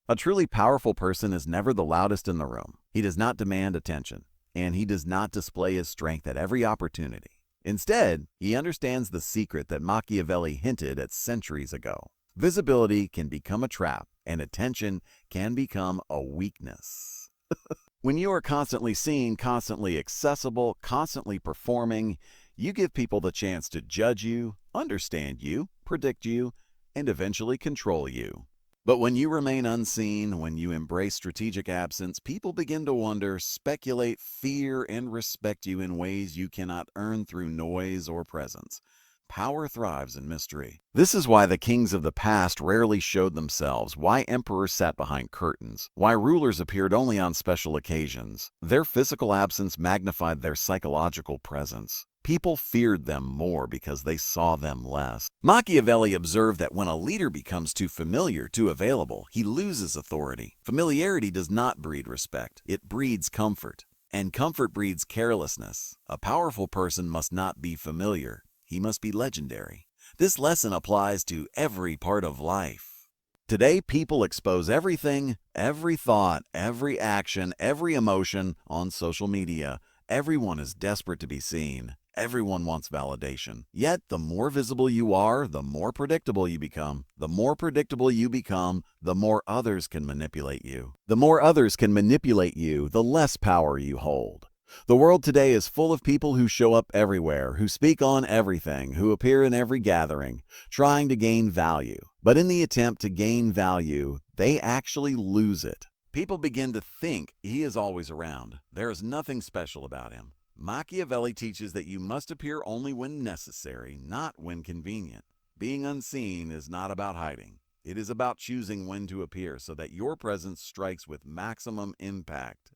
A truly powerful person is never the loudest in the room. He does not demand attention, and he does not display his strength at every opportunity. Instead, he understands the secret that Machiavelli hinted at centuries ago. Visibility can become a trap, and attention can become a weakness. When you are constantly seen, constantly accessible, constantly performing, you give people the chance to judge you, understand you, predict you, and eventually control you. But when you remain unseen, when you embrace strategic absence, people begin to wonder, speculate, fear, and respect you in ways you cannot earn through noise or presence. Power thrives in mystery. This is why the kings of the past rarely showed themselves, why emperors sat behind curtains, why rulers appeared only on special occasions. Their physical absence magnified their psychological presence. People feared them more because they saw them less. Machiavelli observed that when a leader becomes too familiar, too available, he loses authority. Familiarity does not breed respect. It breeds comfort. And comfort breeds carelessness. A powerful person must not be familiar. He must be legendary. This lesson applies to every part of life. Today, people expose everything, every thought, every action, every emotion on social media. Everyone is desperate to be seen. Everyone wants validation. Yet, the more visible you are, the more predictable you become. The more predictable you become, the more others can manipulate you. The more others can manipulate you, the less power you hold. The world today is full of people who show up everywhere, who speak on everything, who appear in every gathering, trying to gain value. But in the attempt to gain value, they actually lose it. People begin to think he is always around. There is nothing special about him. Machiavelli teaches that you must appear only when necessary, not when convenient. Being unseen is not about hiding. It is about choosing when to appear so that your presence strikes with maximum impact.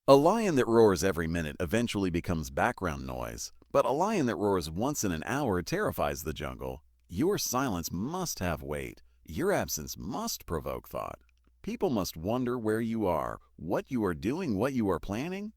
A lion that roars every minute eventually becomes background noise, but a lion that roars once in an hour terrifies the jungle. Your silence must have weight. Your absence must provoke thought. People must wonder where you are, what you are doing, what you are planning.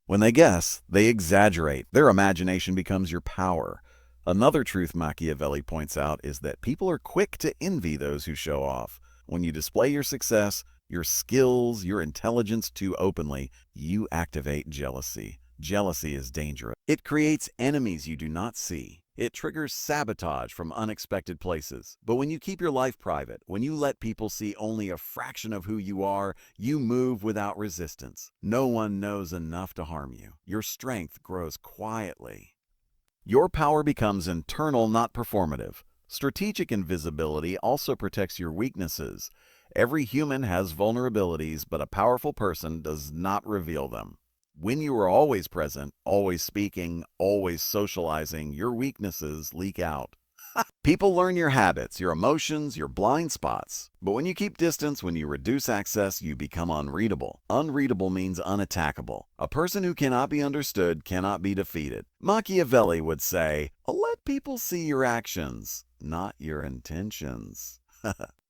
When they guess, they exaggerate. Their imagination becomes your power. Another truth Machiavelli points out is that people are quick to envy those who show off. When you display your success, your skills, your intelligence too openly, you activate jealousy. Jealousy is dangerous. It creates enemies you do not see. It triggers sabotage from unexpected places. But when you keep your life private, when you let people see only a fraction of who you are, you move without resistance. No one knows enough to harm you. Your strength grows quietly. Your power becomes internal, not performative. Strategic invisibility also protects your weaknesses. Every human has vulnerabilities, but a powerful person does not reveal them. When you are always present, always speaking, always socializing, your weaknesses leak out. People learn your habits, your emotions, your blind spots. But when you keep distance, when you reduce access, you become unreadable. Unreadable means unattackable. A person who cannot be understood cannot be defeated. Machiavelli would say, let people see your actions, not your intentions.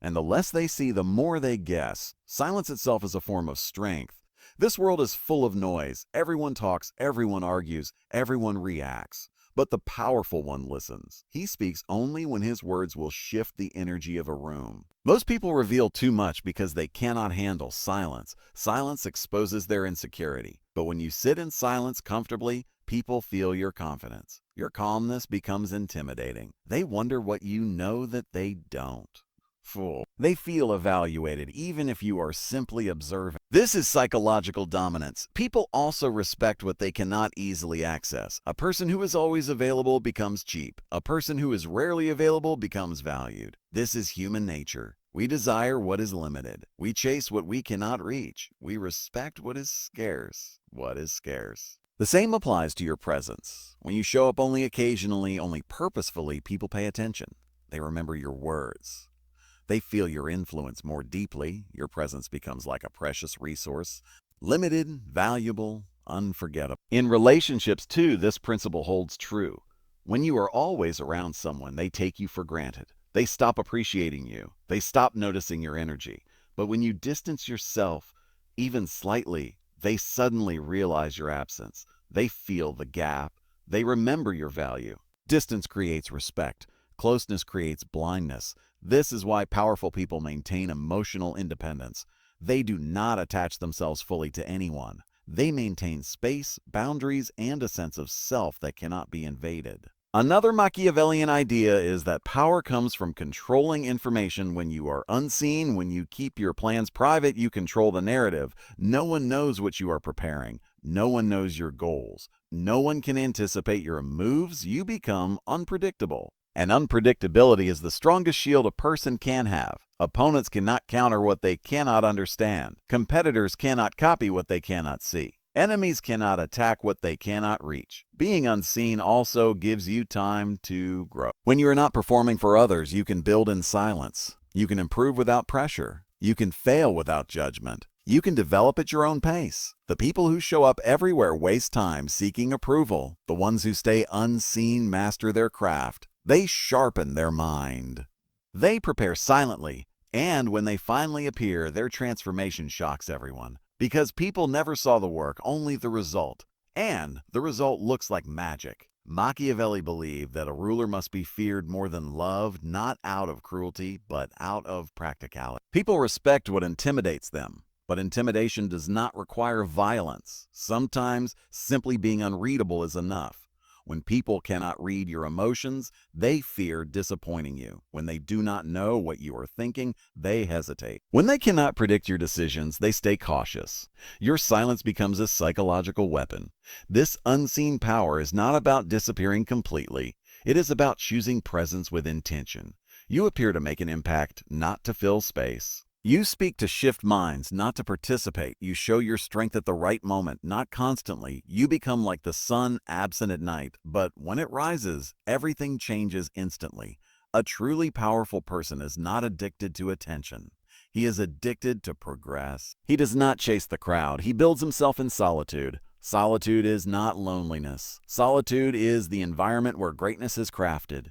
And the less they see, the more they guess. Silence itself is a form of strength. This world is full of noise. Everyone talks, everyone argues, everyone reacts. But the powerful one listens. He speaks only when his words will shift the energy of a room. Most people reveal too much because they cannot handle silence. Silence exposes their insecurity. But when you sit in silence comfortably, people feel your confidence. Your calmness becomes intimidating. They wonder what you know that they don't. Fool. They feel evaluated even if you are simply observing. This is psychological dominance. People also respect what they cannot easily access. A person who is always available becomes cheap. A person who is rarely available becomes valued. This is human nature. We desire what is limited. We chase what we cannot reach. We respect what is scarce. What is scarce. The same applies to your presence. When you show up only occasionally, only purposefully, people pay attention. They remember your words. They feel your influence more deeply. Your presence becomes like a precious resource, limited, valuable, unforgettable. In relationships, too, this principle holds true. When you are always around someone, they take you for granted. They stop appreciating you. They stop noticing your energy. But when you distance yourself, even slightly, they suddenly realize your absence. They feel the gap. They remember your value. Distance creates respect. Closeness creates blindness. This is why powerful people maintain emotional independence. They do not attach themselves fully to anyone. They maintain space, boundaries, and a sense of self that cannot be invaded. Another Machiavellian idea is that power comes from controlling information when you are unseen. When you keep your plans private, you control the narrative. No one knows what you are preparing. No one knows your goals. No one can anticipate your moves. You become unpredictable. And unpredictability is the strongest shield a person can have. Opponents cannot counter what they cannot understand. Competitors cannot copy what they cannot see. Enemies cannot attack what they cannot reach. Being unseen also gives you time to grow. When you are not performing for others, you can build in silence. You can improve without pressure. You can fail without judgment. You can develop at your own pace. The people who show up everywhere waste time seeking approval. The ones who stay unseen master their craft. They sharpen their mind. They prepare silently, and when they finally appear, their transformation shocks everyone. Because people never saw the work, only the result. And the result looks like magic. Machiavelli believed that a ruler must be feared more than loved, not out of cruelty, but out of practicality. People respect what intimidates them, but intimidation does not require violence. Sometimes simply being unreadable is enough. When people cannot read your emotions, they fear disappointing you. When they do not know what you are thinking, they hesitate. When they cannot predict your decisions, they stay cautious. Your silence becomes a psychological weapon. This unseen power is not about disappearing completely. It is about choosing presence with intention. You appear to make an impact, not to fill space. You speak to shift minds, not to participate. You show your strength at the right moment, not constantly. You become like the sun absent at night, but when it rises, everything changes instantly. A truly powerful person is not addicted to attention. He is addicted to progress. He does not chase the crowd. He builds himself in solitude. Solitude is not loneliness. Solitude is the environment where greatness is crafted.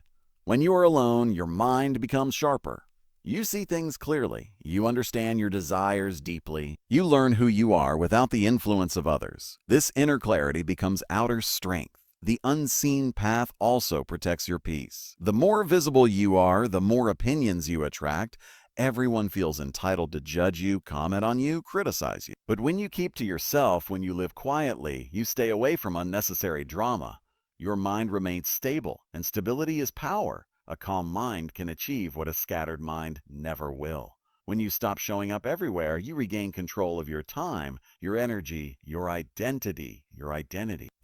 When you are alone, your mind becomes sharper. You see things clearly. You understand your desires deeply. You learn who you are without the influence of others. This inner clarity becomes outer strength. The unseen path also protects your peace. The more visible you are, the more opinions you attract. Everyone feels entitled to judge you, comment on you, criticize you. But when you keep to yourself, when you live quietly, you stay away from unnecessary drama. Your mind remains stable, and stability is power. A calm mind can achieve what a scattered mind never will. When you stop showing up everywhere, you regain control of your time, your energy, your identity.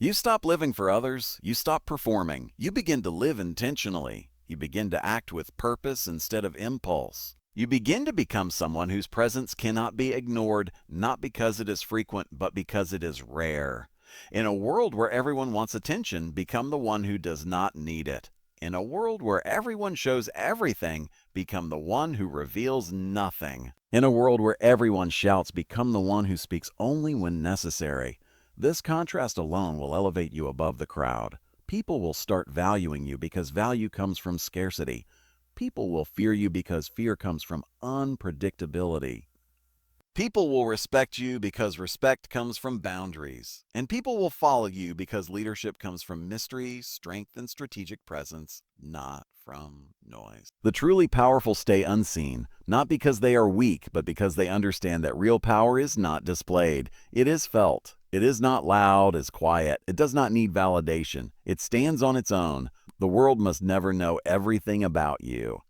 You stop living for others. You stop performing. You begin to live intentionally. You begin to act with purpose instead of impulse. You begin to become someone whose presence cannot be ignored, not because it is frequent, but because it is rare. In a world where everyone wants attention, become the one who does not need it. In a world where everyone shows everything, become the one who reveals nothing. In a world where everyone shouts, become the one who speaks only when necessary. This contrast alone will elevate you above the crowd. People will start valuing you because value comes from scarcity. People will fear you because fear comes from unpredictability. People will respect you because respect comes from boundaries. And people will follow you because leadership comes from mystery, strength, and strategic presence, not from noise. The truly powerful stay unseen, not because they are weak, but because they understand that real power is not displayed. It is felt. It is not loud, it's quiet. It does not need validation. It stands on its own. The world must never know everything about you.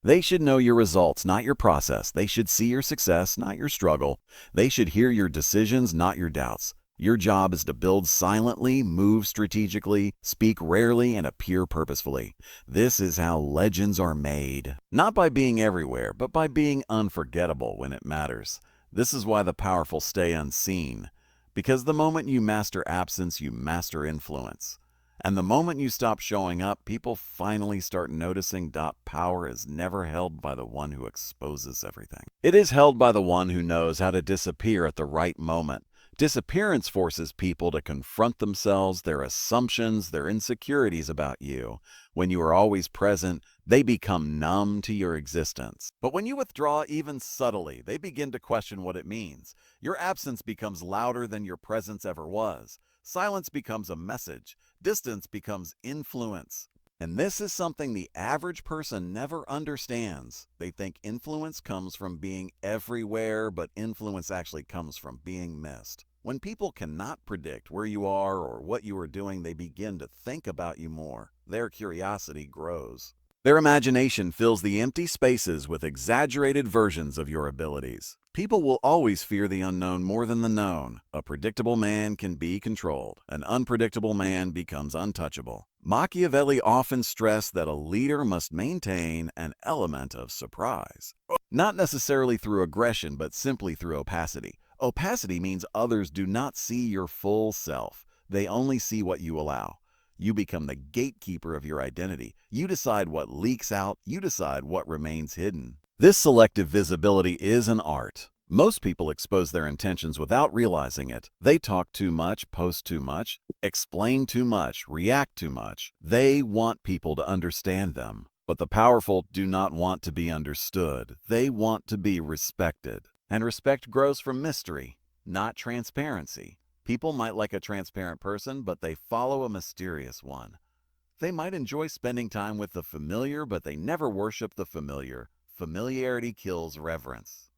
They should know your results, not your process. They should see your success, not your struggle. They should hear your decisions, not your doubts. Your job is to build silently, move strategically, speak rarely, and appear purposefully. This is how legends are made. Not by being everywhere, but by being unforgettable when it matters. This is why the powerful stay unseen. Because the moment you master absence, you master influence. And the moment you stop showing up, people finally start noticing that power is never held by the one who exposes everything. It is held by the one who knows how to disappear at the right moment. Disappearance forces people to confront themselves, their assumptions, their insecurities about you. When you are always present, they become numb to your existence. But when you withdraw even subtly, they begin to question what it means. Your absence becomes louder than your presence ever was. Silence becomes a message. Distance becomes influence. And this is something the average person never understands. They think influence comes from being everywhere, but influence actually comes from being missed. When people cannot predict where you are or what you are doing, they begin to think about you more. Their curiosity grows. Their imagination fills the empty spaces with exaggerated versions of your abilities. People will always fear the unknown more than the known. A predictable man can be controlled. An unpredictable man becomes untouchable. Machiavelli often stressed that a leader must maintain an element of surprise. Not necessarily through aggression, but simply through opacity. Opacity means others do not see your full self. They only see what you allow. You become the gatekeeper of your identity. You decide what leaks out. You decide what remains hidden. This selective visibility is an art. Most people expose their intentions without realizing it. They talk too much, post too much, explain too much, react too much. They want people to understand them. But the powerful do not want to be understood. They want to be respected. And respect grows from mystery, not transparency. People might like a transparent person, but they follow a mysterious one. They might enjoy spending time with the familiar, but they never worship the familiar. Familiarity kills reverence.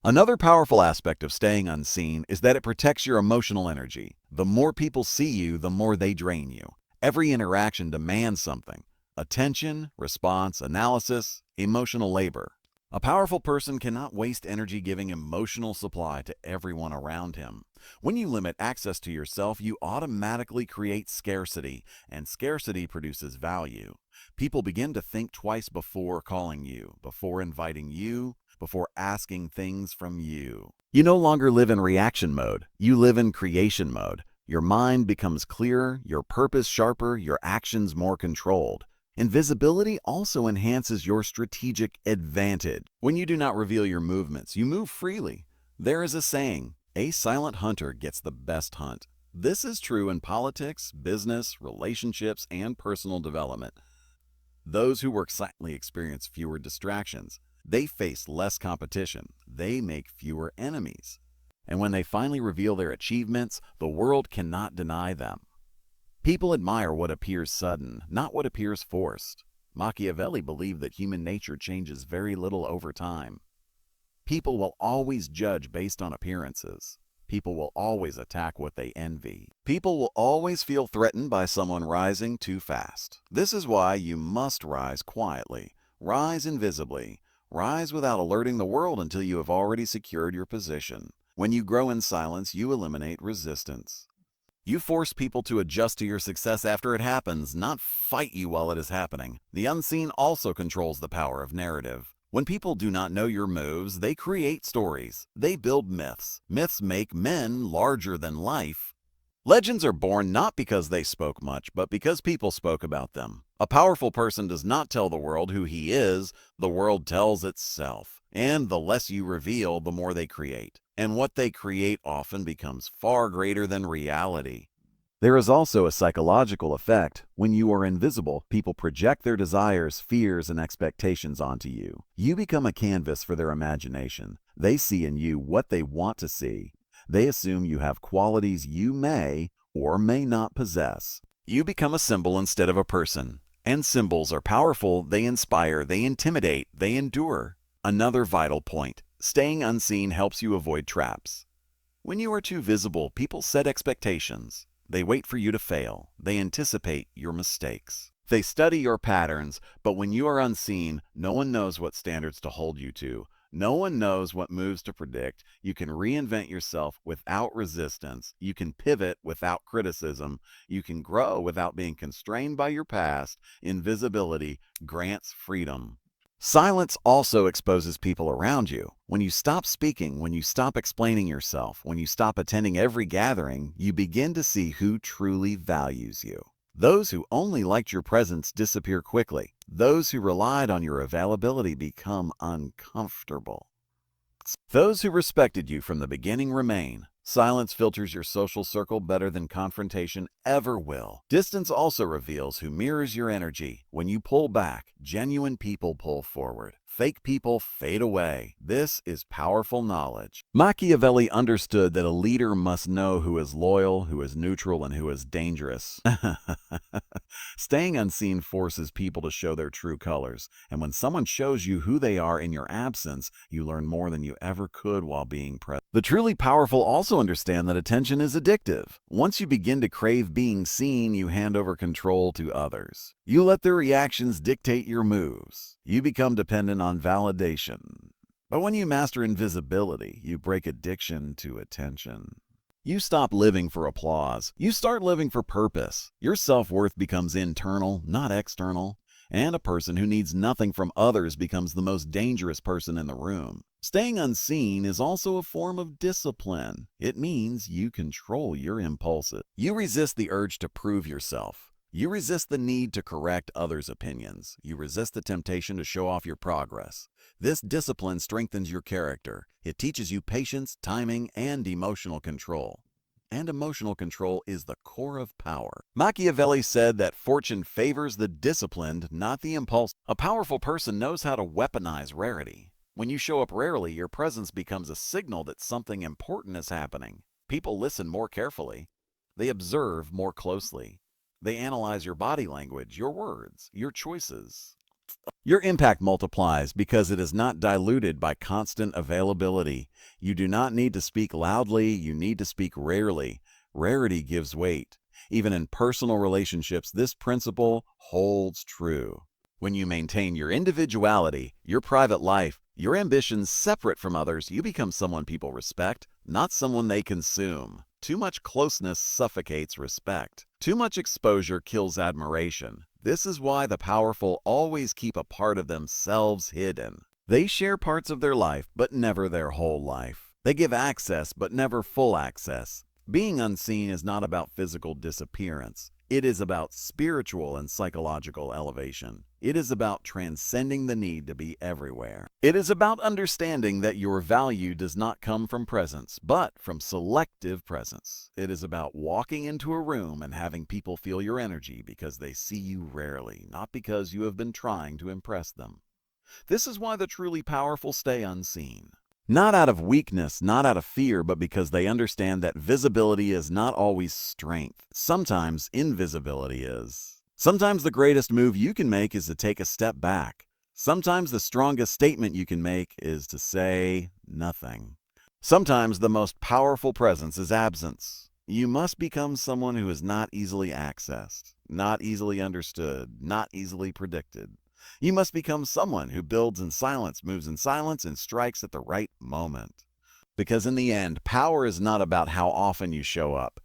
Another powerful aspect of staying unseen is that it protects your emotional energy. The more people see you, the more they drain you. Every interaction demands something: attention, response, analysis, emotional labor. A powerful person cannot waste energy giving emotional supply to everyone around him. When you limit access to yourself, you automatically create scarcity, and scarcity produces value. People begin to think twice before calling you, before inviting you, before asking things from you. You no longer live in reaction mode. You live in creation mode. Your mind becomes clearer, your purpose sharper, your actions more controlled. Invisibility also enhances your strategic advantage. When you do not reveal your movements, you move freely. There is a saying, "A silent hunter gets the best hunt." This is true in politics, business, relationships, and personal development. Those who work silently experience fewer distractions. They face less competition. They make fewer enemies. And when they finally reveal their achievements, the world cannot deny them. People admire what appears sudden, not what appears forced. Machiavelli believed that human nature changes very little over time. People will always judge based on appearances. People will always attack what they envy. People will always feel threatened by someone rising too fast. This is why you must rise quietly, rise invisibly, rise without alerting the world until you have already secured your position. When you grow in silence, you eliminate resistance. You force people to adjust to your success after it happens, not fight you while it is happening. The unseen also controls the power of narrative. When people do not know your moves, they create stories. They build myths. Myths make men larger than life. Legends are born not because they spoke much, but because people spoke about them. A powerful person does not tell the world who he is. The world tells itself. And the less you reveal, the more they create. And what they create often becomes far greater than reality. There is also a psychological effect. When you are invisible, people project their desires, fears, and expectations onto you. You become a canvas for their imagination. They see in you what they want to see. They assume you have qualities you may or may not possess. You become a symbol instead of a person. And symbols are powerful. They inspire, they intimidate, they endure. Another vital point: staying unseen helps you avoid traps. When you are too visible, people set expectations. They wait for you to fail. They anticipate your mistakes. They study your patterns, but when you are unseen, no one knows what standards to hold you to. No one knows what moves to predict. You can reinvent yourself without resistance. You can pivot without criticism. You can grow without being constrained by your past. Invisibility grants freedom. Silence also exposes people around you. When you stop speaking, when you stop explaining yourself, when you stop attending every gathering, you begin to see who truly values you. Those who only liked your presence disappear quickly. Those who relied on your availability become uncomfortable. Those who respected you from the beginning remain. Silence filters your social circle better than confrontation ever will. Distance also reveals who mirrors your energy. When you pull back, genuine people pull forward. Fake people fade away. This is powerful knowledge. Machiavelli understood that a leader must know who is loyal, who is neutral, and who is dangerous. Staying unseen forces people to show their true colors, and when someone shows you who they are in your absence, you learn more than you ever could while being present. The truly powerful also understand that attention is addictive. Once you begin to crave being seen, you hand over control to others. You let their reactions dictate your moves. You become dependent on validation. But when you master invisibility, you break addiction to attention. You stop living for applause. You start living for purpose. Your self-worth becomes internal, not external. And a person who needs nothing from others becomes the most dangerous person in the room. Staying unseen is also a form of discipline. It means you control your impulses. You resist the urge to prove yourself. You resist the need to correct others' opinions. You resist the temptation to show off your progress. This discipline strengthens your character. It teaches you patience, timing, and emotional control. And emotional control is the core of power. Machiavelli said that fortune favors the disciplined, not the impulsive. A powerful person knows how to weaponize rarity. When you show up rarely, your presence becomes a signal that something important is happening. People listen more carefully. They observe more closely. They analyze your body language, your words, your choices. Your impact multiplies because it is not diluted by constant availability. You do not need to speak loudly, you need to speak rarely. Rarity gives weight. Even in personal relationships, this principle holds true. When you maintain your individuality, your private life, your ambitions separate from others, you become someone people respect, not someone they consume. Too much closeness suffocates respect. Too much exposure kills admiration. This is why the powerful always keep a part of themselves hidden. They share parts of their life, but never their whole life. They give access, but never full access. Being unseen is not about physical disappearance. It is about spiritual and psychological elevation. It is about transcending the need to be everywhere. It is about understanding that your value does not come from presence, but from selective presence. It is about walking into a room and having people feel your energy because they see you rarely, not because you have been trying to impress them. This is why the truly powerful stay unseen. Not out of weakness, not out of fear, but because they understand that visibility is not always strength. Sometimes invisibility is. Sometimes the greatest move you can make is to take a step back. Sometimes the strongest statement you can make is to say nothing. Sometimes the most powerful presence is absence. You must become someone who is not easily accessed, not easily understood, not easily predicted. You must become someone who builds in silence, moves in silence, and strikes at the right moment. Because in the end, power is not about how often you show up.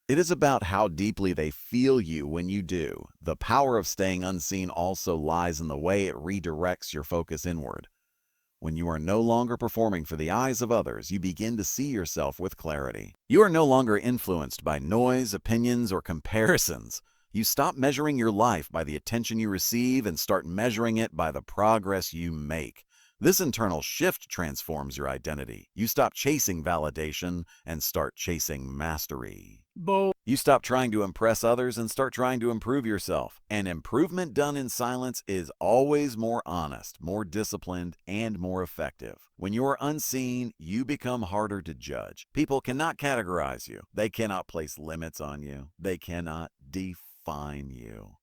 It is about how deeply they feel you when you do. The power of staying unseen also lies in the way it redirects your focus inward. When you are no longer performing for the eyes of others, you begin to see yourself with clarity. You are no longer influenced by noise, opinions, or comparisons. You stop measuring your life by the attention you receive and start measuring it by the progress you make. This internal shift transforms your identity. You stop chasing validation and start chasing mastery. You stop trying to impress others and start trying to improve yourself. And improvement done in silence is always more honest, more disciplined, and more effective. When you are unseen, you become harder to judge. People cannot categorize you. They cannot place limits on you. They cannot define you.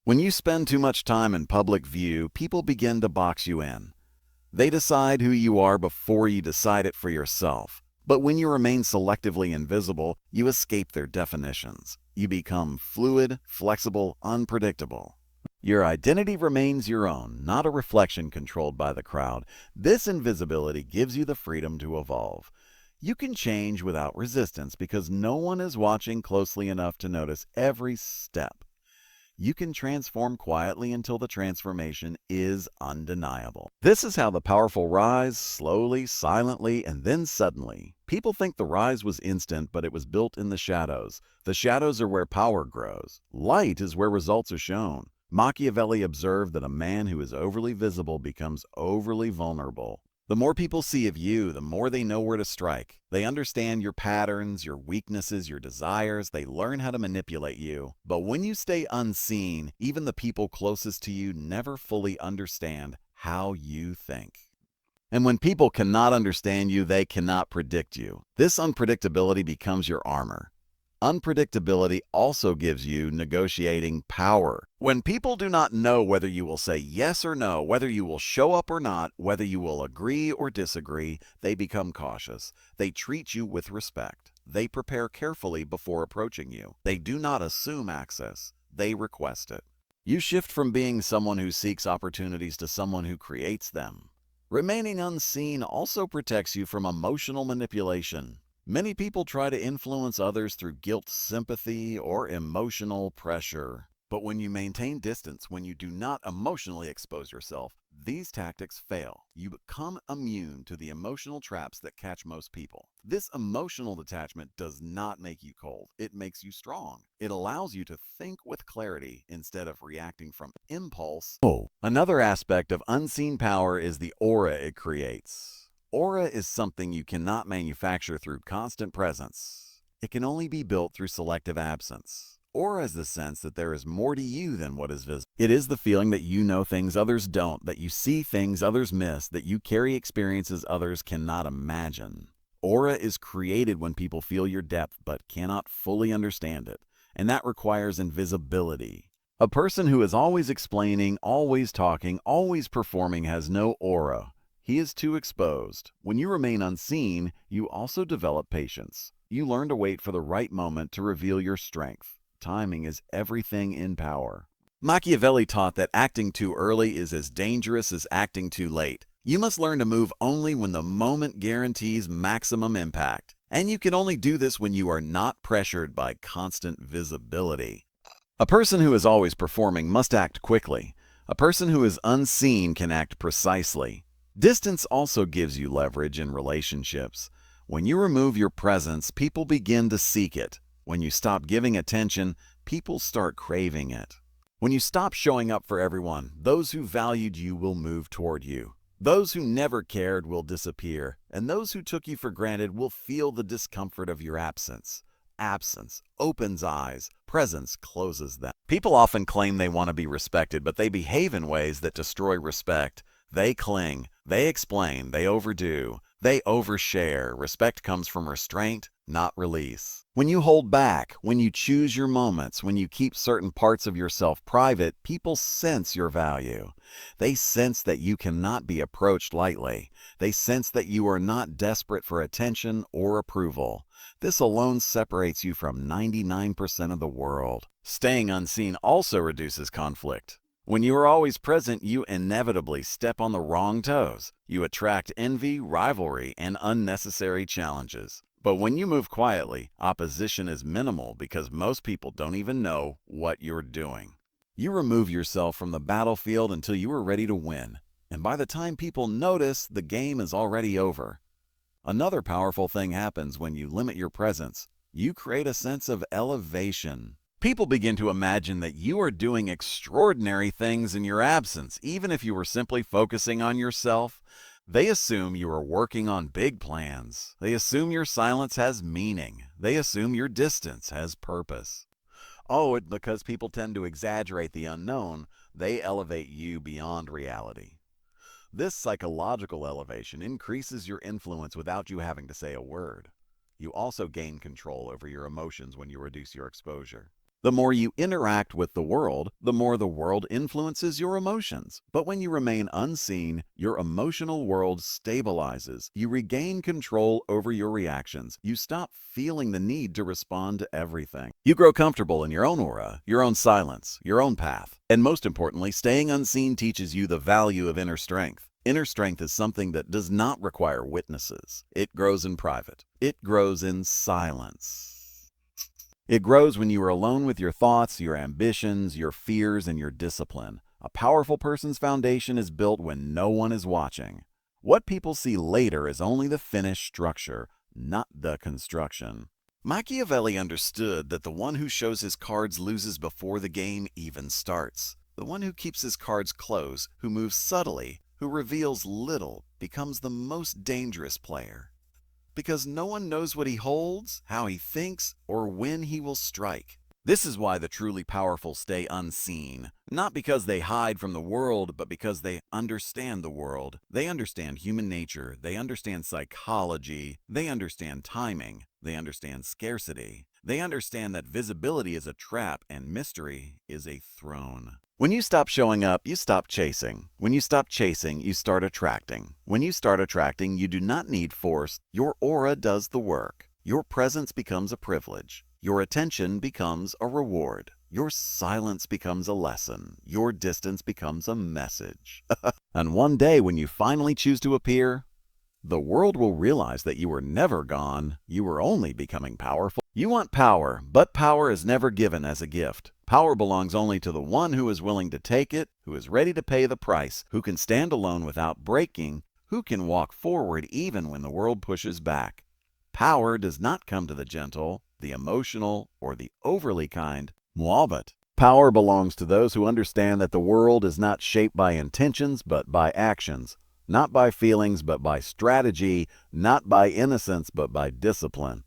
When you spend too much time in public view, people begin to box you in. They decide who you are before you decide it for yourself. But when you remain selectively invisible, you escape their definitions. You become fluid, flexible, unpredictable. Your identity remains your own, not a reflection controlled by the crowd. This invisibility gives you the freedom to evolve. You can change without resistance because no one is watching closely enough to notice every step. You can transform quietly until the transformation is undeniable. This is how the powerful rise, slowly, silently, and then suddenly. People think the rise was instant, but it was built in the shadows. The shadows are where power grows. Light is where results are shown. Machiavelli observed that a man who is overly visible becomes overly vulnerable. The more people see of you, the more they know where to strike. They understand your patterns, your weaknesses, your desires. They learn how to manipulate you. But when you stay unseen, even the people closest to you never fully understand how you think. And when people cannot understand you, they cannot predict you. This unpredictability becomes your armor. Unpredictability also gives you negotiating power. When people do not know whether you will say yes or no, whether you will show up or not, whether you will agree or disagree, they become cautious. They treat you with respect. They prepare carefully before approaching you. They do not assume access. They request it. You shift from being someone who seeks opportunities to someone who creates them. Remaining unseen also protects you from emotional manipulation. Many people try to influence others through guilt, sympathy, or emotional pressure. But when you maintain distance, when you do not emotionally expose yourself, these tactics fail. You become immune to the emotional traps that catch most people. This emotional detachment does not make you cold. It makes you strong. It allows you to think with clarity instead of reacting from impulse. Another aspect of unseen power is the aura it creates. Aura is something you cannot manufacture through constant presence. It can only be built through selective absence. Aura is the sense that there is more to you than what is visible. It is the feeling that you know things others don't, that you see things others miss, that you carry experiences others cannot imagine. Aura is created when people feel your depth but cannot fully understand it, and that requires invisibility. A person who is always explaining, always talking, always performing has no aura. He is too exposed. When you remain unseen, you also develop patience. You learn to wait for the right moment to reveal your strength. Timing is everything in power. Machiavelli taught that acting too early is as dangerous as acting too late. You must learn to move only when the moment guarantees maximum impact. And you can only do this when you are not pressured by constant visibility. A person who is always performing must act quickly. A person who is unseen can act precisely. Distance also gives you leverage in relationships. When you remove your presence, people begin to seek it. When you stop giving attention, people start craving it. When you stop showing up for everyone, those who valued you will move toward you. Those who never cared will disappear, and those who took you for granted will feel the discomfort of your absence. Absence opens eyes, presence closes them. People often claim they want to be respected, but they behave in ways that destroy respect. They cling, they explain, they overdo, they overshare. Respect comes from restraint, not release. When you hold back, when you choose your moments, when you keep certain parts of yourself private, people sense your value. They sense that you cannot be approached lightly. They sense that you are not desperate for attention or approval. This alone separates you from 99% of the world. Staying unseen also reduces conflict. When you are always present, you inevitably step on the wrong toes. You attract envy, rivalry, and unnecessary challenges. But when you move quietly, opposition is minimal because most people don't even know what you're doing. You remove yourself from the battlefield until you are ready to win. And by the time people notice, the game is already over. Another powerful thing happens when you limit your presence. You create a sense of elevation. People begin to imagine that you are doing extraordinary things in your absence, even if you were simply focusing on yourself. They assume you are working on big plans. They assume your silence has meaning. They assume your distance has purpose. Because people tend to exaggerate the unknown, they elevate you beyond reality. This psychological elevation increases your influence without you having to say a word. You also gain control over your emotions when you reduce your exposure. The more you interact with the world influences your emotions. But when you remain unseen, your emotional world stabilizes. You regain control over your reactions. You stop feeling the need to respond to everything. You grow comfortable in your own aura, your own silence, your own path. And most importantly, staying unseen teaches you the value of inner strength. Inner strength is something that does not require witnesses. It grows in private. It grows in silence. It grows when you are alone with your thoughts, your ambitions, your fears, and your discipline. A powerful person's foundation is built when no one is watching. What people see later is only the finished structure, not the construction. Machiavelli understood that the one who shows his cards loses before the game even starts. The one who keeps his cards close, who moves subtly, who reveals little, becomes the most dangerous player. Because no one knows what he holds, how he thinks, or when he will strike. This is why the truly powerful stay unseen. Not because they hide from the world, but because they understand the world. They understand human nature. They understand psychology. They understand timing. They understand scarcity. They understand that visibility is a trap and mystery is a throne. When you stop showing up, you stop chasing. When you stop chasing, you start attracting. When you start attracting, you do not need force. Your aura does the work. Your presence becomes a privilege. Your attention becomes a reward. Your silence becomes a lesson. Your distance becomes a message. And one day when you finally choose to appear, the world will realize that you were never gone. You were only becoming powerful. You want power, but power is never given as a gift. Power belongs only to the one who is willing to take it, who is ready to pay the price, who can stand alone without breaking, who can walk forward even when the world pushes back. Power does not come to the gentle, the emotional, or the overly kind. Muavat. Power belongs to those who understand that the world is not shaped by intentions but by actions. Not by feelings, but by strategy, not by innocence, but by discipline.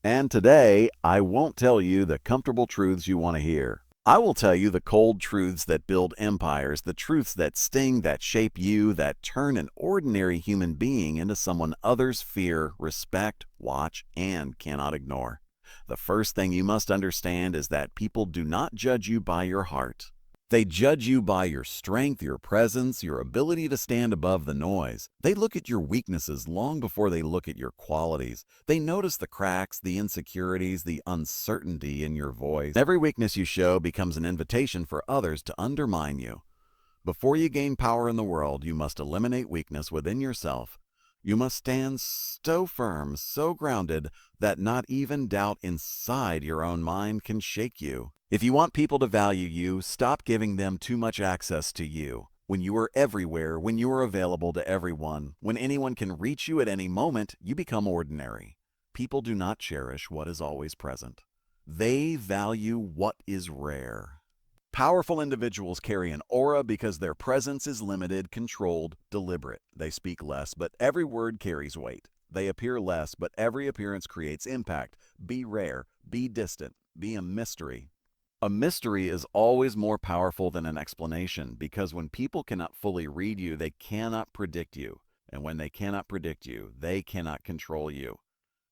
And today, I won't tell you the comfortable truths you want to hear. I will tell you the cold truths that build empires, the truths that sting, that shape you, that turn an ordinary human being into someone others fear, respect, watch, and cannot ignore. The first thing you must understand is that people do not judge you by your heart. They judge you by your strength, your presence, your ability to stand above the noise. They look at your weaknesses long before they look at your qualities. They notice the cracks, the insecurities, the uncertainty in your voice. Every weakness you show becomes an invitation for others to undermine you. Before you gain power in the world, you must eliminate weakness within yourself. You must stand so firm, so grounded, that not even doubt inside your own mind can shake you. If you want people to value you, stop giving them too much access to you. When you are everywhere, when you are available to everyone, when anyone can reach you at any moment, you become ordinary. People do not cherish what is always present. They value what is rare. Powerful individuals carry an aura because their presence is limited, controlled, deliberate. They speak less, but every word carries weight. They appear less, but every appearance creates impact. Be rare, be distant, be a mystery. A mystery is always more powerful than an explanation because when people cannot fully read you, they cannot predict you. And when they cannot predict you, they cannot control you.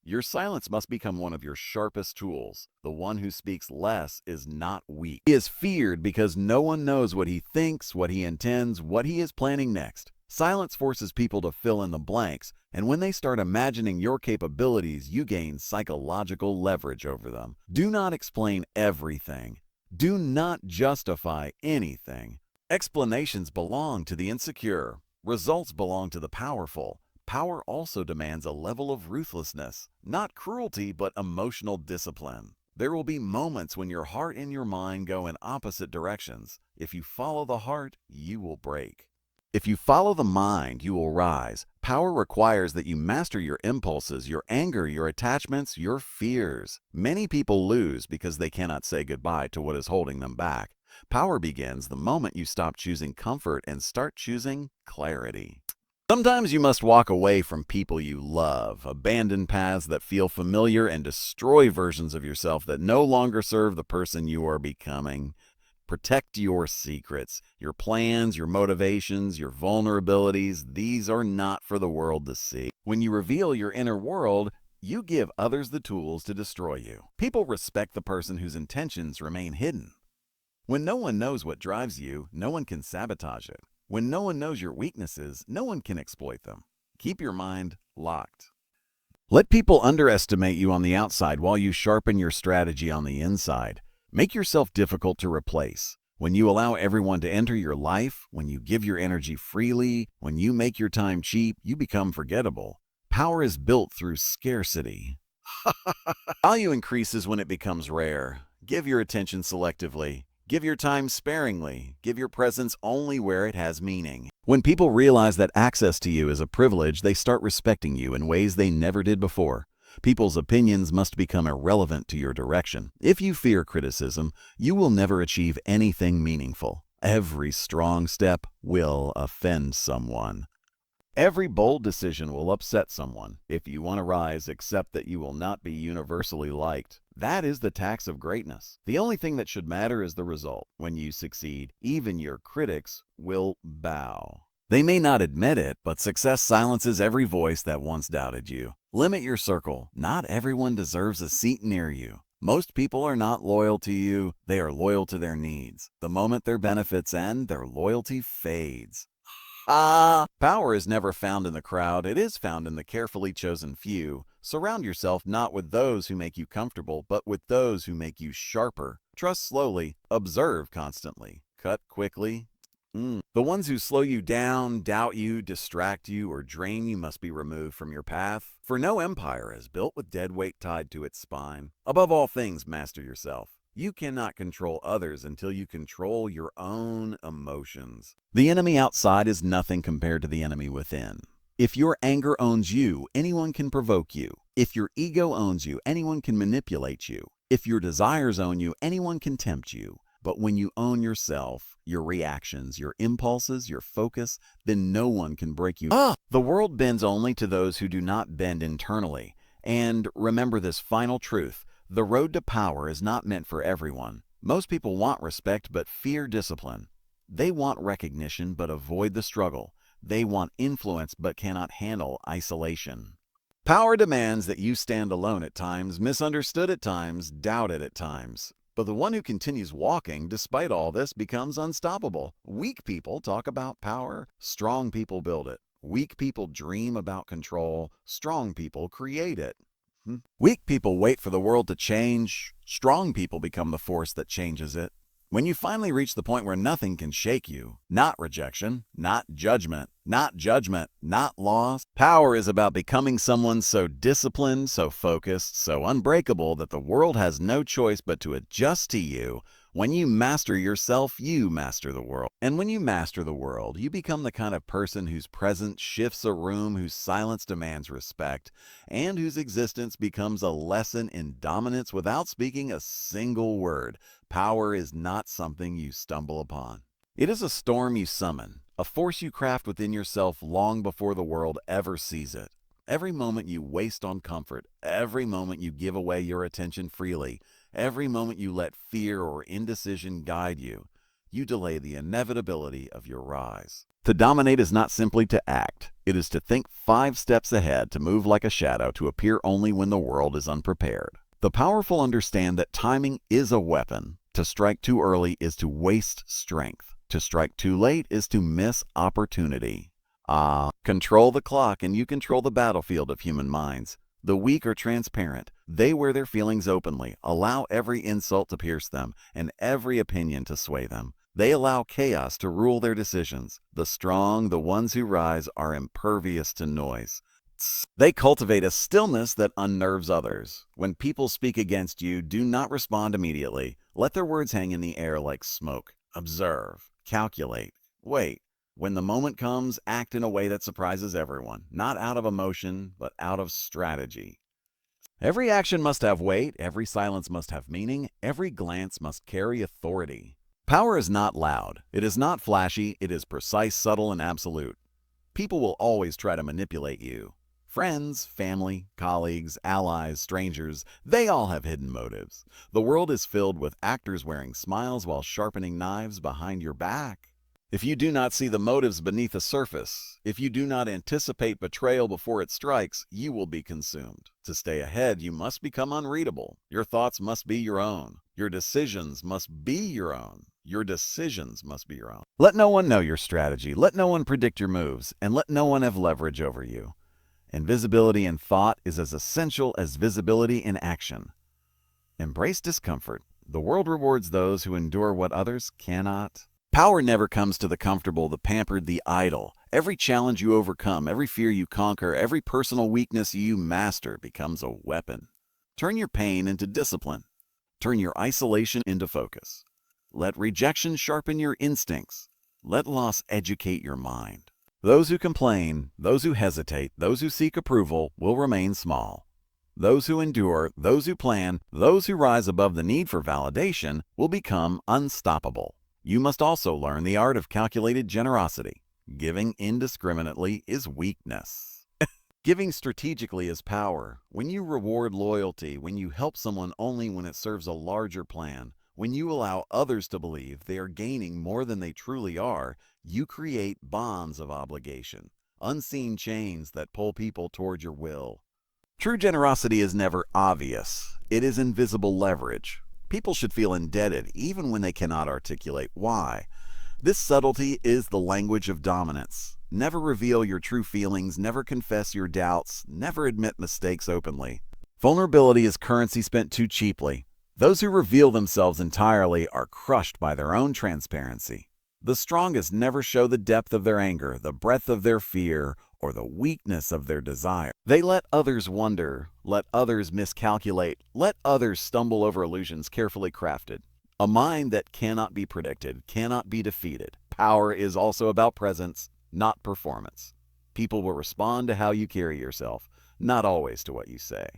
Your silence must become one of your sharpest tools. The one who speaks less is not weak. He is feared because no one knows what he thinks, what he intends, what he is planning next. Silence forces people to fill in the blanks, and when they start imagining your capabilities, you gain psychological leverage over them. Do not explain everything. Do not justify anything. Explanations belong to the insecure. Results belong to the powerful. Power also demands a level of ruthlessness, not cruelty, but emotional discipline. There will be moments when your heart and your mind go in opposite directions. If you follow the heart, you will break. If you follow the mind, you will rise. Power requires that you master your impulses, your anger, your attachments, your fears. Many people lose because they cannot say goodbye to what is holding them back. Power begins the moment you stop choosing comfort and start choosing clarity. Sometimes you must walk away from people you love, abandon paths that feel familiar, and destroy versions of yourself that no longer serve the person you are becoming. Protect your secrets, your plans, your motivations, your vulnerabilities. These are not for the world to see. When you reveal your inner world, you give others the tools to destroy you. People respect the person whose intentions remain hidden. When no one knows what drives you, no one can sabotage it. When no one knows your weaknesses, no one can exploit them. Keep your mind locked. Let people underestimate you on the outside while you sharpen your strategy on the inside. Make yourself difficult to replace. When you allow everyone to enter your life, when you give your energy freely, when you make your time cheap, you become forgettable. Power is built through scarcity. Value increases when it becomes rare. Give your attention selectively. Give your time sparingly. Give your presence only where it has meaning. When people realize that access to you is a privilege, they start respecting you in ways they never did before. People's opinions must become irrelevant to your direction. If you fear criticism, you will never achieve anything meaningful. Every strong step will offend someone. Every bold decision will upset someone. If you want to rise, accept that you will not be universally liked. That is the tax of greatness. The only thing that should matter is the result. When you succeed, even your critics will bow. They may not admit it, but success silences every voice that once doubted you. Limit your circle. Not everyone deserves a seat near you. Most people are not loyal to you, they are loyal to their needs. The moment their benefits end, their loyalty fades. Power is never found in the crowd, it is found in the carefully chosen few. Surround yourself not with those who make you comfortable, but with those who make you sharper. Trust slowly, observe constantly, cut quickly. The ones who slow you down, doubt you, distract you, or drain you must be removed from your path. For no empire is built with dead weight tied to its spine. Above all things, master yourself. You cannot control others until you control your own emotions. The enemy outside is nothing compared to the enemy within. If your anger owns you, anyone can provoke you. If your ego owns you, anyone can manipulate you. If your desires own you, anyone can tempt you. But when you own yourself, your reactions, your impulses, your focus, then no one can break you. The world bends only to those who do not bend internally. And remember this final truth. The road to power is not meant for everyone. Most people want respect but fear discipline. They want recognition but avoid the struggle. They want influence but cannot handle isolation. Power demands that you stand alone at times, misunderstood at times, doubted at times. But the one who continues walking despite all this becomes unstoppable. Weak people talk about power, strong people build it. Weak people dream about control, strong people create it. Weak people wait for the world to change, strong people become the force that changes it. When you finally reach the point where nothing can shake you, not rejection, not judgment, not loss, power is about becoming someone so disciplined, so focused, so unbreakable that the world has no choice but to adjust to you. When you master yourself, you master the world. And when you master the world, you become the kind of person whose presence shifts a room, whose silence demands respect, and whose existence becomes a lesson in dominance without speaking a single word. Power is not something you stumble upon. It is a storm you summon, a force you craft within yourself long before the world ever sees it. Every moment you waste on comfort, every moment you give away your attention freely, every moment you let fear or indecision guide you, you delay the inevitability of your rise. To dominate is not simply to act. It is to think 5 steps ahead, to move like a shadow, to appear only when the world is unprepared. The powerful understand that timing is a weapon. To strike too early is to waste strength. To strike too late is to miss opportunity. Control the clock and you control the battlefield of human minds. The weak are transparent. They wear their feelings openly, allow every insult to pierce them, and every opinion to sway them. They allow chaos to rule their decisions. The strong, the ones who rise, are impervious to noise. They cultivate a stillness that unnerves others. When people speak against you, do not respond immediately. Let their words hang in the air like smoke. Observe, calculate, wait. When the moment comes, act in a way that surprises everyone, not out of emotion, but out of strategy. Every action must have weight, every silence must have meaning, every glance must carry authority. Power is not loud, it is not flashy, it is precise, subtle, and absolute. People will always try to manipulate you. Friends, family, colleagues, allies, strangers, they all have hidden motives. The world is filled with actors wearing smiles while sharpening knives behind your back. If you do not see the motives beneath the surface, if you do not anticipate betrayal before it strikes, you will be consumed. To stay ahead, you must become unreadable. Your thoughts must be your own. Your decisions must be your own. Your decisions must be your own. Let no one know your strategy. Let no one predict your moves, and let no one have leverage over you. Invisibility in thought is as essential as visibility in action. Embrace discomfort. The world rewards those who endure what others cannot. Power never comes to the comfortable, the pampered, the idle. Every challenge you overcome, every fear you conquer, every personal weakness you master becomes a weapon. Turn your pain into discipline. Turn your isolation into focus. Let rejection sharpen your instincts. Let loss educate your mind. Those who complain, those who hesitate, those who seek approval will remain small. Those who endure, those who plan, those who rise above the need for validation will become unstoppable. You must also learn the art of calculated generosity. Giving indiscriminately is weakness. Giving strategically is power. When you reward loyalty, when you help someone only when it serves a larger plan, When you allow others to believe they are gaining more than they truly are, you create bonds of obligation, unseen chains that pull people toward your will. True generosity is never obvious. It is invisible leverage. People should feel indebted even when they cannot articulate why. This subtlety is the language of dominance. Never reveal your true feelings, never confess your doubts, never admit mistakes openly. Vulnerability is currency spent too cheaply. Those who reveal themselves entirely are crushed by their own transparency. The strongest never show the depth of their anger, the breadth of their fear, or the weakness of their desire. They let others wonder, let others miscalculate, let others stumble over illusions carefully crafted. A mind that cannot be predicted, cannot be defeated. Power is also about presence, not performance. People will respond to how you carry yourself, not always to what you say.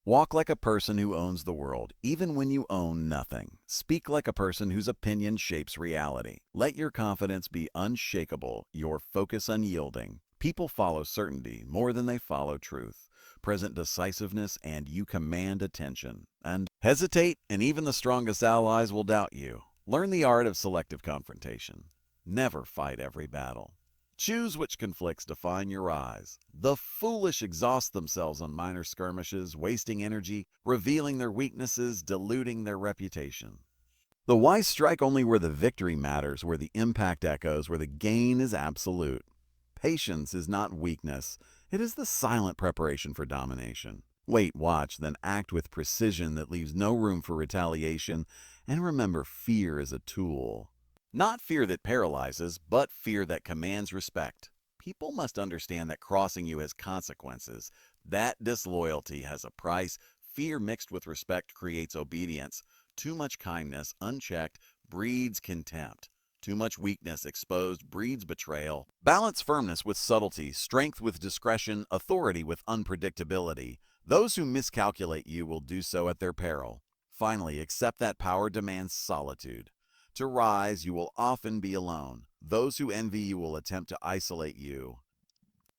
Walk like a person who owns the world, even when you own nothing. Speak like a person whose opinion shapes reality. Let your confidence be unshakable, your focus unyielding. People follow certainty more than they follow truth. Present decisiveness, and you command attention. And hesitate, and even the strongest allies will doubt you. Learn the art of selective confrontation. Never fight every battle. Choose which conflicts define your rise. The foolish exhaust themselves on minor skirmishes, wasting energy, revealing their weaknesses, diluting their reputation. The wise strike only where the victory matters, where the impact echoes, where the gain is absolute. Patience is not weakness. It is the silent preparation for domination. Wait, watch, then act with precision that leaves no room for retaliation. And remember, fear is a tool. Not fear that paralyzes, but fear that commands respect. People must understand that crossing you has consequences. That disloyalty has a price. Fear mixed with respect creates obedience. Too much kindness, unchecked, breeds contempt. Too much weakness exposed breeds betrayal. Balance firmness with subtlety, strength with discretion, authority with unpredictability. Those who miscalculate you will do so at their peril. Finally, accept that power demands solitude. To rise, you will often be alone. Those who envy you will attempt to isolate you.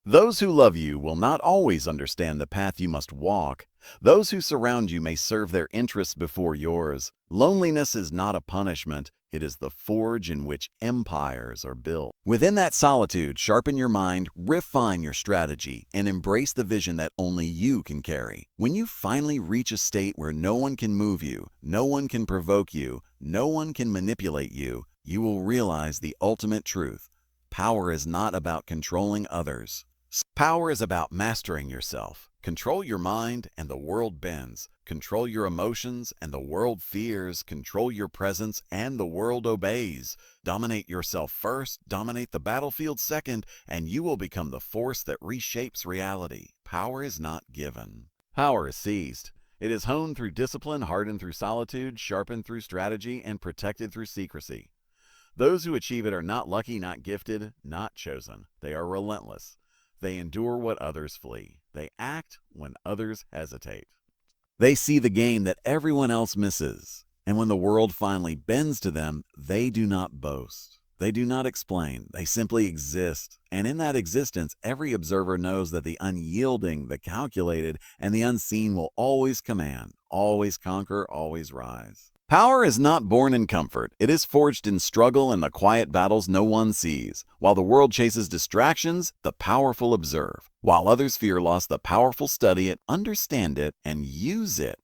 Those who love you will not always understand the path you must walk. Those who surround you may serve their interests before yours. Loneliness is not a punishment. It is the forge in which empires are built. Within that solitude, sharpen your mind, refine your strategy, and embrace the vision that only you can carry. When you finally reach a state where no one can move you, no one can provoke you, no one can manipulate you, you will realize the ultimate truth. Power is not about controlling others. Power is about mastering yourself. Control your mind and the world bends. Control your emotions and the world fears. Control your presence and the world obeys. Dominate yourself first, dominate the battlefield second, and you will become the force that reshapes reality. Power is not given. Power is seized. It is honed through discipline, hardened through solitude, sharpened through strategy, and protected through secrecy. Those who achieve it are not lucky, not gifted, not chosen. They are relentless. They endure what others flee. They act when others hesitate. They see the game that everyone else misses. And when the world finally bends to them, they do not boast. They do not explain. They simply exist. And in that existence, every observer knows that the unyielding, the calculated, and the unseen will always command, always conquer, always rise. Power is not born in comfort. It is forged in struggle and the quiet battles no one sees. While the world chases distractions, the powerful observe. While others fear loss, the powerful study it, understand it, and use it.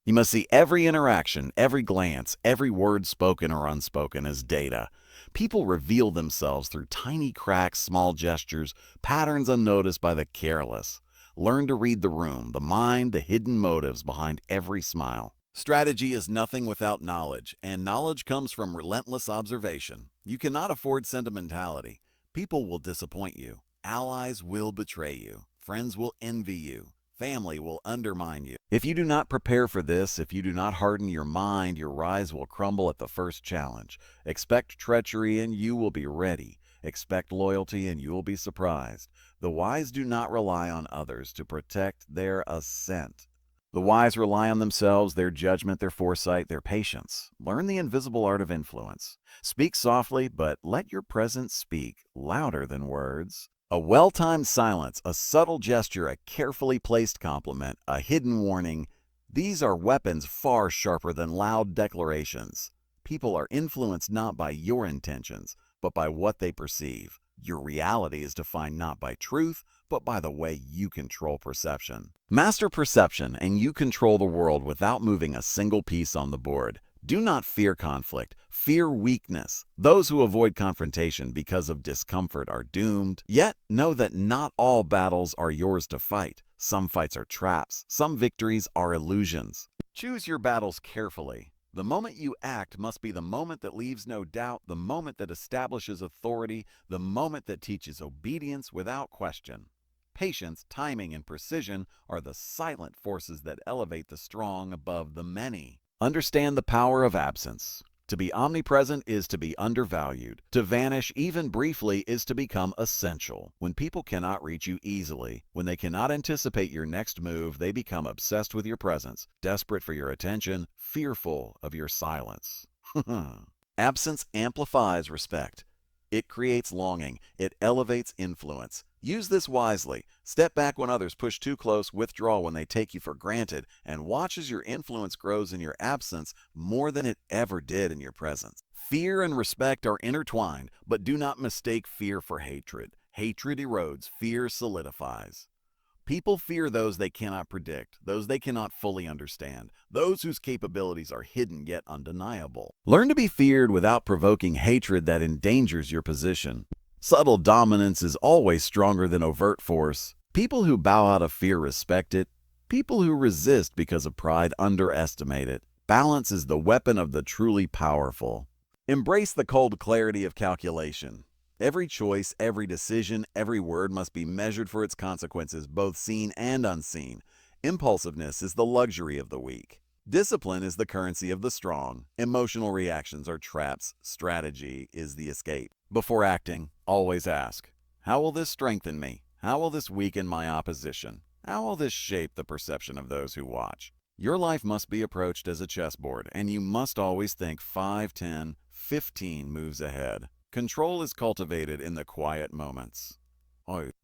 You must see every interaction, every glance, every word spoken or unspoken as data. People reveal themselves through tiny cracks, small gestures, patterns unnoticed by the careless. Learn to read the room, the mind, the hidden motives behind every smile. Strategy is nothing without knowledge, and knowledge comes from relentless observation. You cannot afford sentimentality. People will disappoint you. Allies will betray you. Friends will envy you. Family will undermine you. If you do not prepare for this, if you do not harden your mind, your rise will crumble at the first challenge. Expect treachery and you will be ready. Expect loyalty and you will be surprised. The wise do not rely on others to protect their ascent. The wise rely on themselves, their judgment, their foresight, their patience. Learn the invisible art of influence. Speak softly, but let your presence speak louder than words. A well-timed silence, a subtle gesture, a carefully placed compliment, a hidden warning. These are weapons far sharper than loud declarations. People are influenced not by your intentions, but by what they perceive. Your reality is defined not by truth, but by the way you control perception. Master perception, and you control the world without moving a single piece on the board. Do not fear conflict, fear weakness. Those who avoid confrontation because of discomfort are doomed. Yet know that not all battles are yours to fight. Some fights are traps, some victories are illusions. Choose your battles carefully. The moment you act must be the moment that leaves no doubt, the moment that establishes authority, the moment that teaches obedience without question. Patience, timing, and precision are the silent forces that elevate the strong above the many. Understand the power of absence. To be omnipresent is to be undervalued. To vanish, even briefly, is to become essential. When people cannot reach you easily, when they cannot anticipate your next move, they become obsessed with your presence, desperate for your attention, fearful of your silence. Absence amplifies respect. It creates longing. It elevates influence. Use this wisely. Step back when others push too close, withdraw when they take you for granted, and watch as your influence grows in your absence more than it ever did in your presence. Fear and respect are intertwined, but do not mistake fear for hatred. Hatred erodes, fear solidifies. People fear those they cannot predict, those they cannot fully understand, those whose capabilities are hidden yet undeniable. Learn to be feared without provoking hatred that endangers your position. Subtle dominance is always stronger than overt force. People who bow out of fear respect it. People who resist because of pride underestimate it. Balance is the weapon of the truly powerful. Embrace the cold clarity of calculation. Every choice, every decision, every word must be measured for its consequences, both seen and unseen. Impulsiveness is the luxury of the weak. Discipline is the currency of the strong. Emotional reactions are traps. Strategy is the escape. Before acting, always ask, how will this strengthen me? How will this weaken my opposition? How will this shape the perception of those who watch? Your life must be approached as a chessboard, and you must always think 5, 10, 15 moves ahead. Control is cultivated in the quiet moments.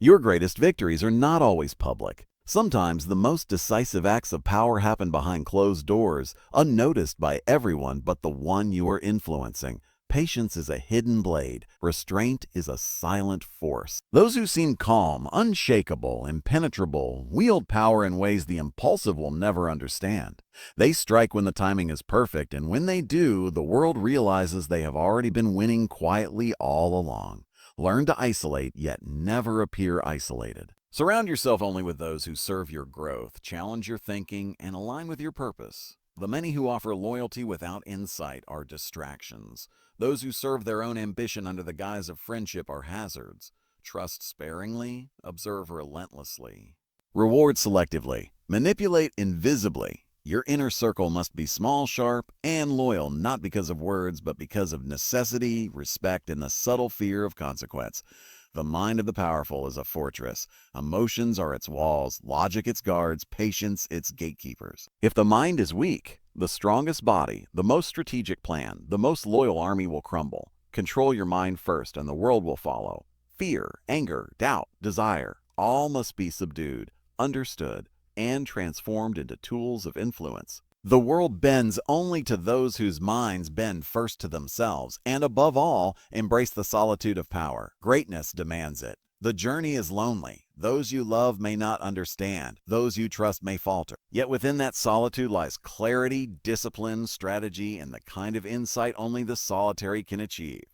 Your greatest victories are not always public. Sometimes the most decisive acts of power happen behind closed doors, unnoticed by everyone but the one you are influencing. Patience is a hidden blade. Restraint is a silent force. Those who seem calm, unshakable, impenetrable, wield power in ways the impulsive will never understand. They strike when the timing is perfect, and when they do, the world realizes they have already been winning quietly all along. Learn to isolate, yet never appear isolated. Surround yourself only with those who serve your growth, challenge your thinking, and align with your purpose. The many who offer loyalty without insight are distractions. Those who serve their own ambition under the guise of friendship are hazards. Trust sparingly, observe relentlessly. Reward selectively, manipulate invisibly. Your inner circle must be small, sharp, and loyal, not because of words, but because of necessity, respect, and the subtle fear of consequence. The mind of the powerful is a fortress. Emotions are its walls, logic its guards, patience its gatekeepers. If the mind is weak, the strongest body, the most strategic plan, the most loyal army will crumble. Control your mind first, and the world will follow. Fear, anger, doubt, desire, all must be subdued, understood, and transformed into tools of influence. The world bends only to those whose minds bend first to themselves, and above all, embrace the solitude of power. Greatness demands it. The journey is lonely. Those you love may not understand. Those you trust may falter. Yet within that solitude lies clarity, discipline, strategy, and the kind of insight only the solitary can achieve.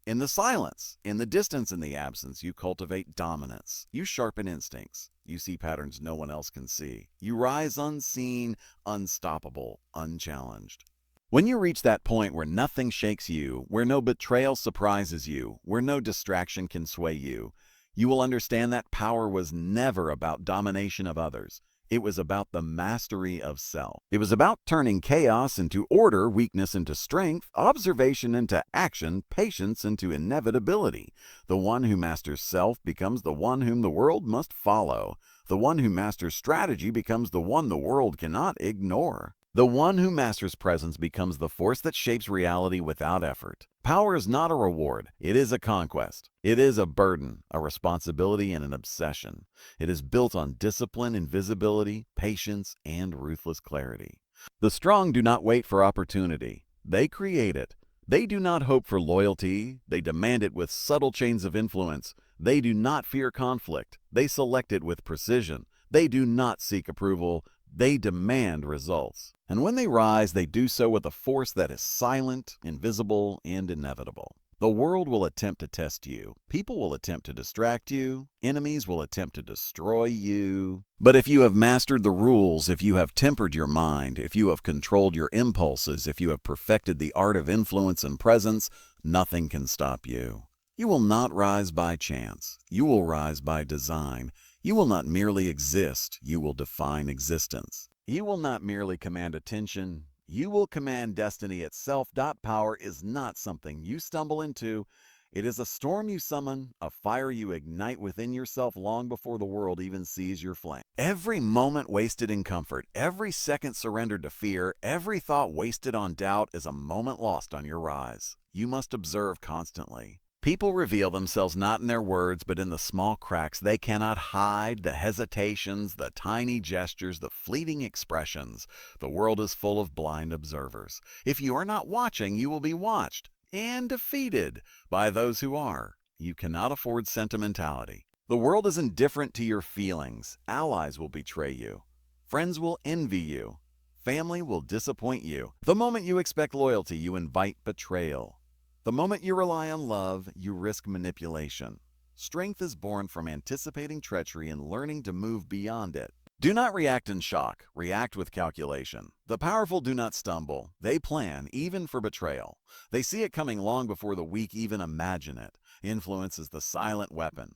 In the silence, in the distance, in the absence, you cultivate dominance. You sharpen instincts. You see patterns no one else can see. You rise unseen, unstoppable, unchallenged. When you reach that point where nothing shakes you, where no betrayal surprises you, where no distraction can sway you, you will understand that power was never about domination of others. It was about the mastery of self. It was about turning chaos into order, weakness into strength, observation into action, patience into inevitability. The one who masters self becomes the one whom the world must follow. The one who masters strategy becomes the one the world cannot ignore. The one who masters presence becomes the force that shapes reality without effort. Power is not a reward, it is a conquest. It is a burden, a responsibility, and an obsession. It is built on discipline, invisibility, patience, and ruthless clarity. The strong do not wait for opportunity. They create it. They do not hope for loyalty. They demand it with subtle chains of influence. They do not fear conflict. They select it with precision. They do not seek approval. They demand results. And when they rise, they do so with a force that is silent, invisible, and inevitable. The world will attempt to test you. People will attempt to distract you. Enemies will attempt to destroy you. But if you have mastered the rules, if you have tempered your mind, if you have controlled your impulses, if you have perfected the art of influence and presence, nothing can stop you. You will not rise by chance. You will rise by design. You will not merely exist. You will define existence. You will not merely command attention. You will command destiny itself. Power is not something you stumble into. It is a storm you summon, a fire you ignite within yourself long before the world even sees your flame. Every moment wasted in comfort, every second surrendered to fear, every thought wasted on doubt is a moment lost on your rise. You must observe constantly. People reveal themselves not in their words, but in the small cracks they cannot hide, the hesitations, the tiny gestures, the fleeting expressions. The world is full of blind observers. If you are not watching, you will be watched and defeated by those who are. You cannot afford sentimentality. The world is indifferent to your feelings. Allies will betray you. Friends will envy you. Family will disappoint you. The moment you expect loyalty, you invite betrayal. The moment you rely on love, you risk manipulation. Strength is born from anticipating treachery and learning to move beyond it. Do not react in shock, react with calculation. The powerful do not stumble. They plan, even for betrayal. They see it coming long before the weak even imagine it. Influence is the silent weapon.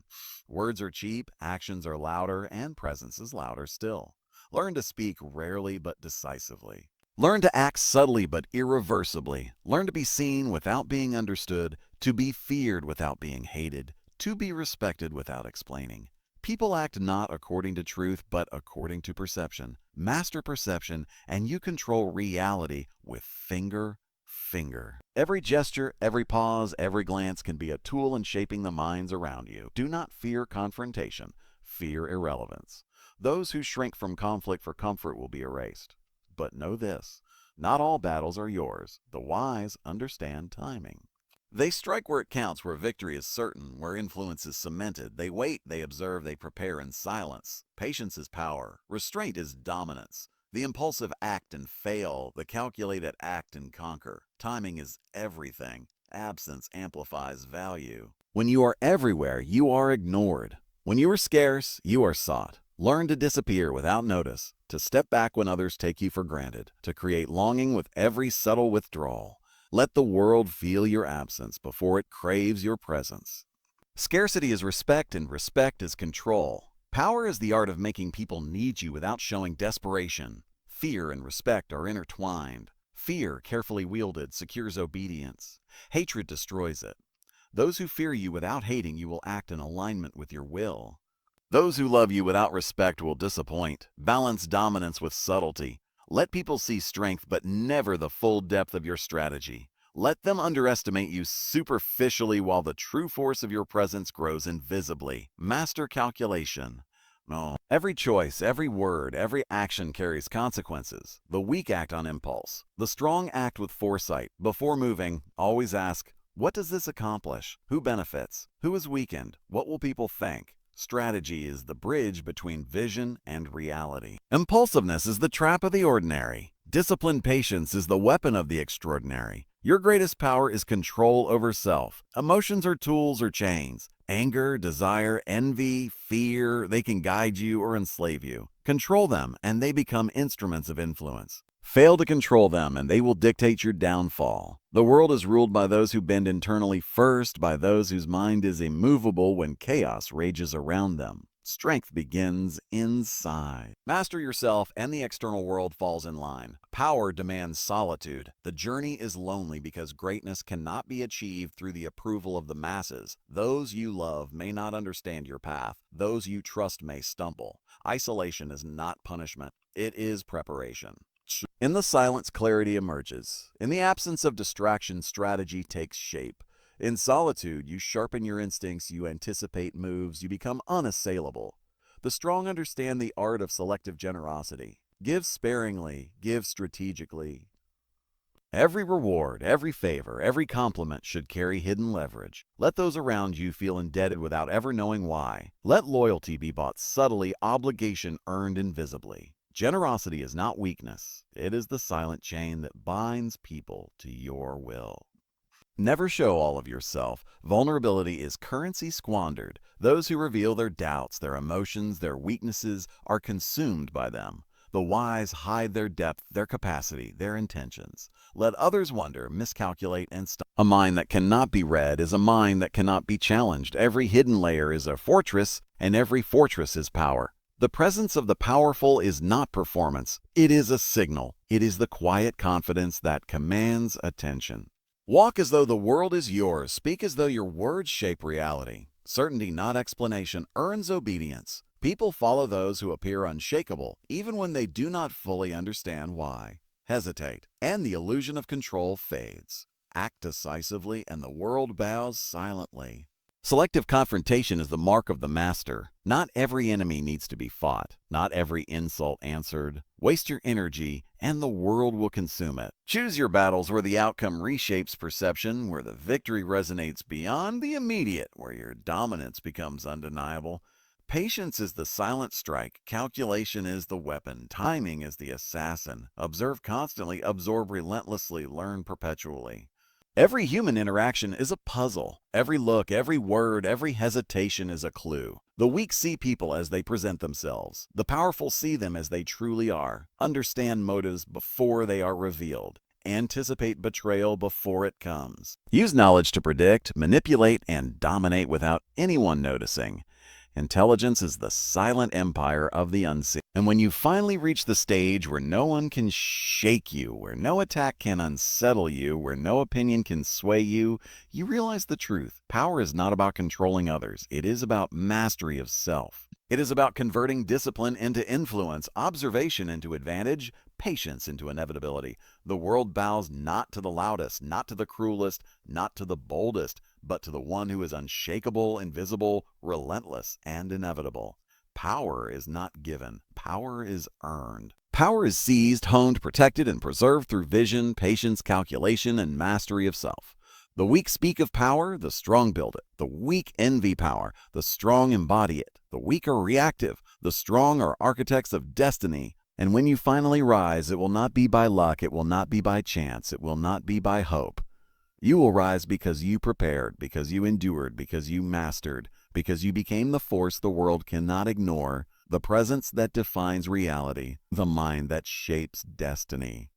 Words are cheap, actions are louder, and presence is louder still. Learn to speak rarely but decisively. Learn to act subtly but irreversibly. Learn to be seen without being understood, to be feared without being hated, to be respected without explaining. People act not according to truth, but according to perception. Master perception, and you control reality with finger. Every gesture, every pause, every glance can be a tool in shaping the minds around you. Do not fear confrontation. Fear irrelevance. Those who shrink from conflict for comfort will be erased. But know this, not all battles are yours. The wise understand timing. They strike where it counts, where victory is certain, where influence is cemented. They wait, they observe, they prepare in silence. Patience is power. Restraint is dominance. The impulsive act and fail. The calculated act and conquer. Timing is everything. Absence amplifies value. When you are everywhere, you are ignored. When you are scarce, you are sought. Learn to disappear without notice, to step back when others take you for granted, to create longing with every subtle withdrawal. Let the world feel your absence before it craves your presence. Scarcity is respect, and respect is control. Power is the art of making people need you without showing desperation. Fear and respect are intertwined. Fear, carefully wielded, secures obedience. Hatred destroys it. Those who fear you without hating you will act in alignment with your will. Those who love you without respect will disappoint. Balance dominance with subtlety. Let people see strength, but never the full depth of your strategy. Let them underestimate you superficially while the true force of your presence grows invisibly. Master calculation. No. Every choice, every word, every action carries consequences. The weak act on impulse. The strong act with foresight. Before moving, always ask, what does this accomplish? Who benefits? Who is weakened? What will people think? Strategy is the bridge between vision and reality. Impulsiveness is the trap of the ordinary. Disciplined patience is the weapon of the extraordinary. Your greatest power is control over self. Emotions are tools or chains. Anger, desire, envy, fear, they can guide you or enslave you. Control them, and they become instruments of influence. Fail to control them, and they will dictate your downfall. The world is ruled by those who bend internally first, by those whose mind is immovable when chaos rages around them. Strength begins inside. Master yourself, and the external world falls in line. Power demands solitude. The journey is lonely because greatness cannot be achieved through the approval of the masses. Those you love may not understand your path. Those you trust may stumble. Isolation is not punishment. It is preparation. In the silence, clarity emerges. In the absence of distraction, strategy takes shape. In solitude, you sharpen your instincts, you anticipate moves, you become unassailable. The strong understand the art of selective generosity. Give sparingly, give strategically. Every reward, every favor, every compliment should carry hidden leverage. Let those around you feel indebted without ever knowing why. Let loyalty be bought subtly, obligation earned invisibly. Generosity is not weakness. It is the silent chain that binds people to your will. Never show all of yourself. Vulnerability is currency squandered. Those who reveal their doubts, their emotions, their weaknesses are consumed by them. The wise hide their depth, their capacity, their intentions. Let others wonder, miscalculate, and stop. A mind that cannot be read is a mind that cannot be challenged. Every hidden layer is a fortress, and every fortress is power. The presence of the powerful is not performance. It is a signal. It is the quiet confidence that commands attention. Walk as though the world is yours. Speak as though your words shape reality. Certainty, not explanation, earns obedience. People follow those who appear unshakable, even when they do not fully understand why. Hesitate, and the illusion of control fades. Act decisively, and the world bows silently. Selective confrontation is the mark of the master. Not every enemy needs to be fought. Not every insult answered. Waste your energy, and the world will consume it. Choose your battles where the outcome reshapes perception, where the victory resonates beyond the immediate, where your dominance becomes undeniable. Patience is the silent strike. Calculation is the weapon. Timing is the assassin. Observe constantly, absorb relentlessly, learn perpetually. Every human interaction is a puzzle. Every look, every word, every hesitation is a clue. The weak see people as they present themselves. The powerful see them as they truly are. Understand motives before they are revealed. Anticipate betrayal before it comes. Use knowledge to predict, manipulate, and dominate without anyone noticing. Intelligence is the silent empire of the unseen. And when you finally reach the stage where no one can shake you, where no attack can unsettle you, where no opinion can sway you, you realize the truth. Power is not about controlling others. It is about mastery of self. It is about converting discipline into influence, observation into advantage, patience into inevitability. The world bows not to the loudest, not to the cruelest, not to the boldest, but to the one who is unshakable, invisible, relentless, and inevitable. Power is not given. Power is earned. Power is seized, honed, protected, and preserved through vision, patience, calculation, and mastery of self. The weak speak of power, the strong build it. The weak envy power, the strong embody it. The weak are reactive, the strong are architects of destiny. And when you finally rise, it will not be by luck, it will not be by chance, it will not be by hope. You will rise because you prepared, because you endured, because you mastered, because you became the force the world cannot ignore, the presence that defines reality, the mind that shapes destiny.